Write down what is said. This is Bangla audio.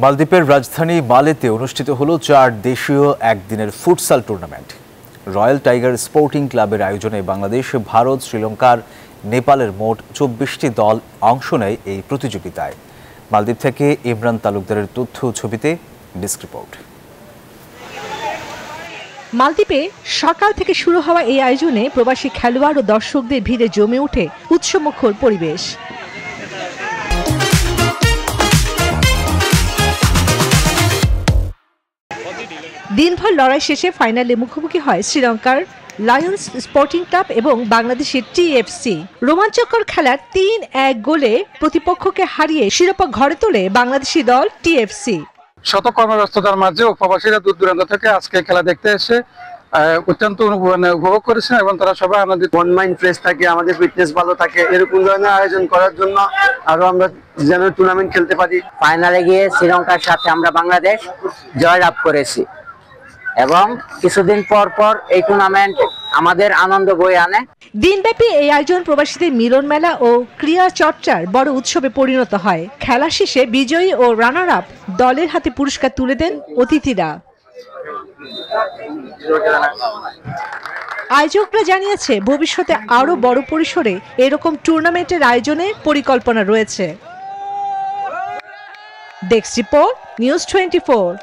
মালদ্বীপের রাজধানী মালেতে অনুষ্ঠিত হলো 4 দেশীয় একদিনের futsal tournament. Royal tiger sporting ক্লাবের আয়োজনে বাংলাদেশ, ভারত, শ্রীলঙ্কার, নেপালের মোট 24টি দল অংশ নেয় এই প্রতিযোগিতায়। মালদ্বীপ থেকে ইমরান তালুকদারের তথ্য ছবিতে ডেস্ক রিপোর্ট। মালদ্বীপে সকাল থেকে শুরু হওয়া এই আয়োজনে প্রবাসী খেলোয়াড় ও দর্শকদের ভিড়ে জমে ওঠে উৎসবমুখর পরিবেশ। দিনভর লড়াই শেষে ফাইনালে মুখোমুখি হয় শ্রীলঙ্কার লায়ন্স স্পোর্টিং ক্লাব এবং বাংলাদেশের টিএফসি। রোমাঞ্চকর খেলার 3-1 গোলে প্রতিপক্ষকে হারিয়ে শিরোপা ঘরে তোলে বাংলাদেশি দল টিএফসি। শত কর্মব্যস্ততার মাঝেও প্রবাসীরা দূর দূরান্ত থেকে আজকে খেলা দেখতে এসে অত্যন্ত উপভোগ করেছেন এবং তারা সবাই আনন্দিত। মন মাইন্ড ফ্রেশ থাকে, আমাদের ফিটনেস ভালো থাকে, এরকম ধরনের আয়োজন করার জন্য আরো আমরা যেন টুর্নামেন্ট খেলতে পারি। ফাইনালে গিয়ে শ্রীলঙ্কার সাথে আমরা বাংলাদেশ জয়লাভ করেছি এবং কিছুদিন পর পর এই টুর্নামেন্ট আমাদের আনন্দ বয়ে আনে। দিনব্যাপী এই আয়োজন প্রবাসীদের মিলন মেলা ও ক্রীড়া চর্চার বড় উৎসবে পরিণত হয়। খেলা শেষে বিজয়ী ও রানার আপ দলের হাতে পুরস্কার তুলে দেন অতিথিরা। আয়োজকরা জানিয়েছে ভবিষ্যতে আরো বড় পরিসরে এরকম টুর্নামেন্টের আয়োজনের পরিকল্পনা রয়েছে। Desk report, news 24।